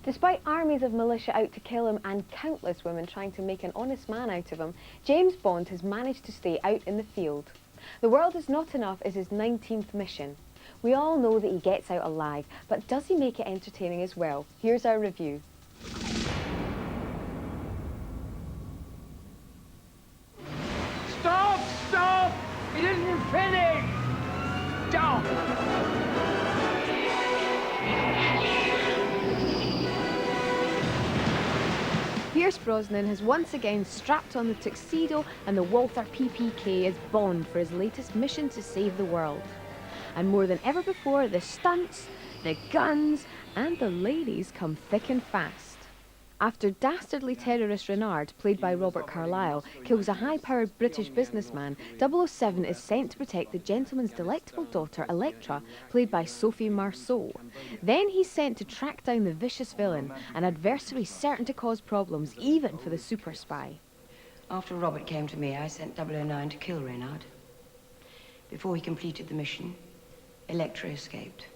Despite armies of militia out to kill him and countless women trying to make an honest man out of him, James Bond has managed to stay out in the field. The World Is Not Enough is his 19th mission. We all know that he gets out alive, but does he make it entertaining as well? Here's our review. Stop! Stop! It isn't finished! Stop! Pierce Brosnan has once again strapped on the tuxedo and the Walther PPK as Bond for his latest mission to save the world. And more than ever before, the stunts, the guns, and the ladies come thick and fast. After dastardly terrorist Renard, played by Robert Carlyle, kills a high-powered British businessman, 007 is sent to protect the gentleman's delectable daughter, Electra, played by Sophie Marceau. Then he's sent to track down the vicious villain, an adversary certain to cause problems, even for the super spy. After Robert came to me, I sent 009 to kill Renard. Before he completed the mission, Electra escaped.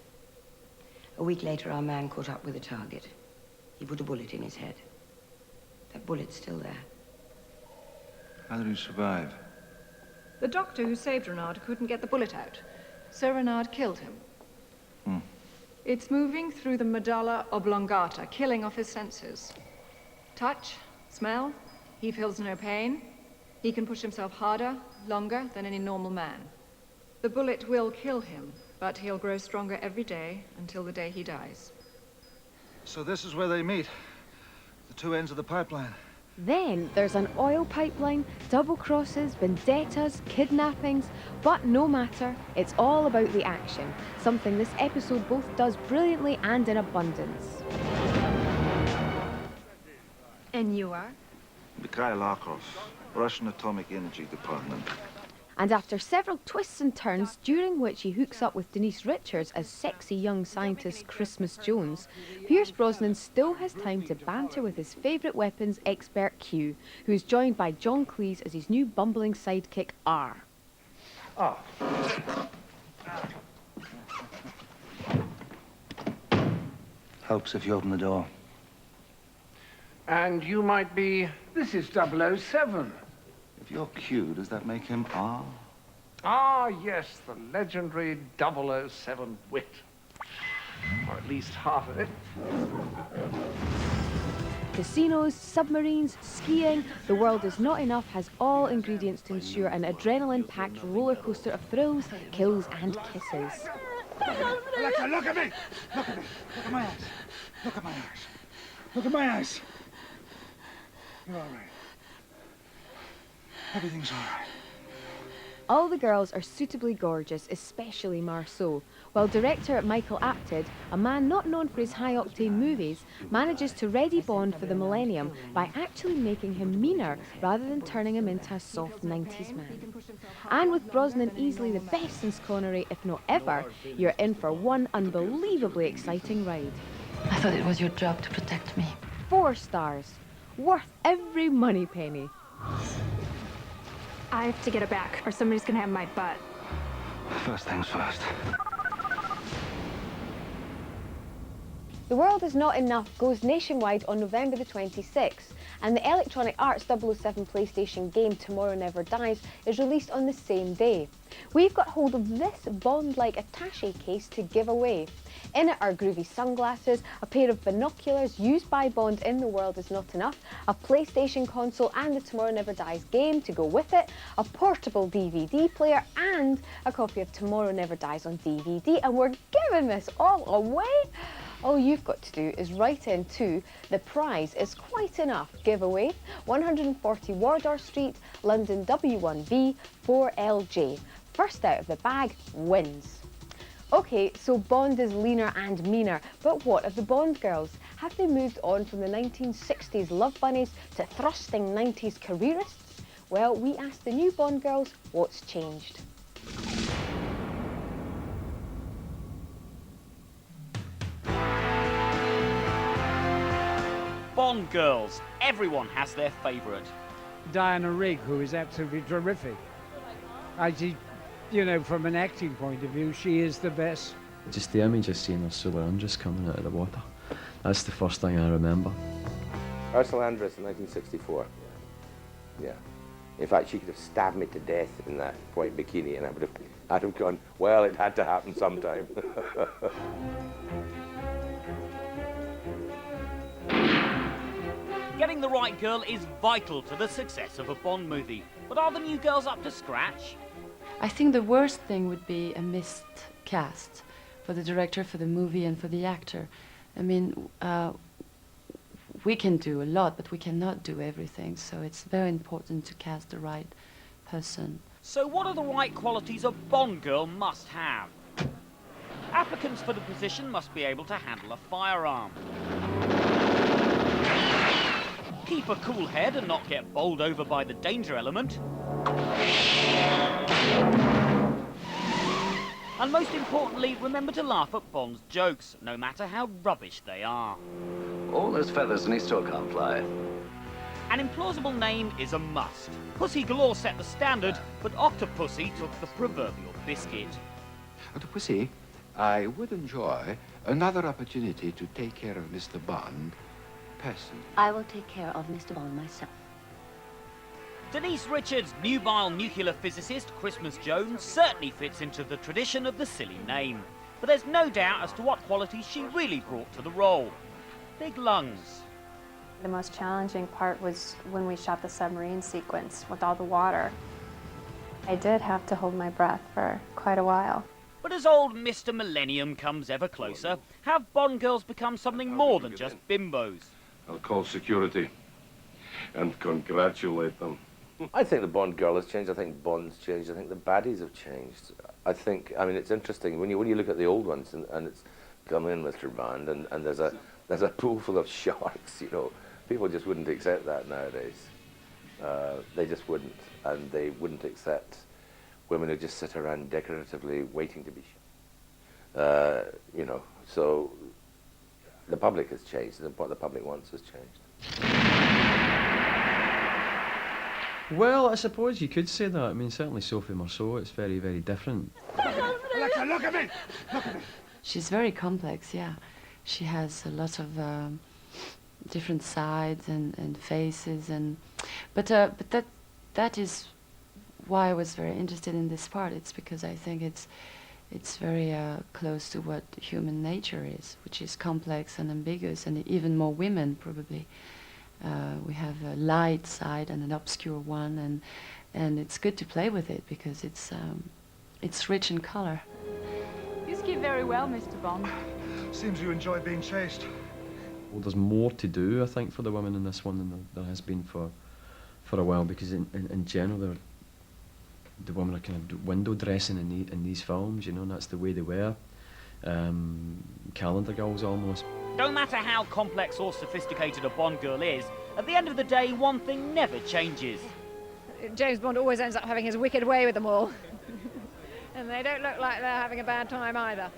A week later, our man caught up with the target. He put a bullet in his head. That bullet's still there. How did he survive? The doctor who saved Renard couldn't get the bullet out, so Renard killed him. It's moving through the medulla oblongata, killing off his senses. Touch, smell, he feels no pain. He can push himself harder, longer than any normal man. The bullet will kill him, but he'll grow stronger every day until the day he dies. So this is where they meet. The two ends of the pipeline. Then there's an oil pipeline, double crosses, vendettas, kidnappings, but no matter, it's all about the action, something this episode both does brilliantly and in abundance. And you are? Mikhail Arkhov, Russian Atomic Energy Department. And after several twists and turns, during which he hooks up with Denise Richards as sexy young scientist Christmas Jones, Pierce Brosnan still has time to banter with his favourite weapons expert Q, who is joined by John Cleese as his new bumbling sidekick R. Helps if you open the door. And you might be... This is 007. If you're Q, does that make him R? Ah, yes, the legendary 007 wit. Or at least half of it. Casinos, submarines, skiing, The World Is Not Enough has all ingredients to ensure an adrenaline-packed roller coaster of thrills, kills and kisses. Alexa, look at me! Look at me! Look at my eyes! Look at my eyes! Look at my eyes! You're all right. Everything's all right. All the girls are suitably gorgeous, especially Marceau, while director Michael Apted, a man not known for his high-octane movies, manages to ready Bond for the millennium by actually making him meaner rather than turning him into a soft 90s man. And with Brosnan easily the best in Connery, if not ever, you're in for one unbelievably exciting ride. I thought it was your job to protect me. 4 stars. Worth every money penny. I have to get it back, or somebody's gonna have my butt. First things first. The World Is Not Enough goes nationwide on November the 26th, and the Electronic Arts 007 PlayStation game Tomorrow Never Dies is released on the same day. We've got hold of this Bond-like attaché case to give away. In it are groovy sunglasses, a pair of binoculars used by Bond in The World Is Not Enough, a PlayStation console and the Tomorrow Never Dies game to go with it, a portable DVD player and a copy of Tomorrow Never Dies on DVD, and we're giving this all away. All you've got to do is write in to The Prize Is Quite Enough giveaway, 140 Wardour Street, London W1B 4LJ. First out of the bag wins. Okay, so Bond is leaner and meaner, but what of the Bond girls? Have they moved on from the 1960s love bunnies to thrusting 90s careerists? Well, we asked the new Bond girls what's changed. Bond girls. Everyone has their favourite. Diana Rigg, who is absolutely terrific. You know, from an acting point of view, she is the best. Just the image of seeing her solar undress coming out of the water, That's the first thing I remember. Ursula Andress in 1964. Yeah. In fact, she could have stabbed me to death in that white bikini, and I'd have gone, well, it had to happen sometime. Getting the right girl is vital to the success of a Bond movie. But are the new girls up to scratch? I think the worst thing would be a missed cast for the director, for the movie, and for the actor. I mean, we can do a lot, but we cannot do everything, so it's very important to cast the right person. So what are the right qualities a Bond girl must have? Applicants for the position must be able to handle a firearm, keep a cool head and not get bowled over by the danger element, and most importantly, remember to laugh at Bond's jokes, no matter how rubbish they are. All those feathers and he still can't fly. An implausible name is a must. Pussy Galore set the standard, but Octopussy took the proverbial biscuit. Octopussy, I would enjoy another opportunity to take care of Mr. Bond personally. I will take care of Mr. Bond myself. Denise Richards' nubile nuclear physicist, Christmas Jones, certainly fits into the tradition of the silly name. But there's no doubt as to what qualities she really brought to the role. Big lungs. The most challenging part was when we shot the submarine sequence with all the water. I did have to hold my breath for quite a while. But as old Mr. Millennium comes ever closer, have Bond girls become something more than just bimbos? I'll call security and congratulate them. I think the Bond girl has changed. I think Bond's changed. I think the baddies have changed. I mean, it's interesting when you look at the old ones and it's come in, Mr. Bond, and there's a pool full of sharks. You know, people just wouldn't accept that nowadays. They just wouldn't, and they wouldn't accept women who just sit around decoratively waiting to be shot. You know, so the public has changed, and what the public wants has changed. Well, I suppose you could say that. I mean, certainly Sophie Marceau, it's very, very different. Alexa, look at me! Look at me! She's very complex, yeah. She has a lot of different sides and faces, but that is why I was very interested in this part. It's because I think it's very close to what human nature is, which is complex and ambiguous, and even more women probably. We have a light side and an obscure one, and it's good to play with it because it's rich in color. You ski very well, Mr. Bond. Seems you enjoy being chased. Well, there's more to do, I think, for the women in this one than there has been for a while, because in general, the women are kind of window dressing in these films, you know, and that's the way they were. Calendar girls almost. No matter how complex or sophisticated a Bond girl is, at the end of the day, one thing never changes. James Bond always ends up having his wicked way with them all. And they don't look like they're having a bad time either.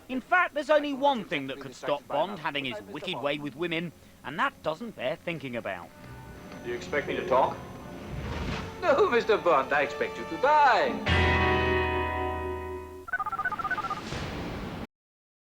In fact, there's only one thing that could stop Bond having his wicked way with women, and that doesn't bear thinking about. Do you expect me to talk? No, Mr. Bond, I expect you to die.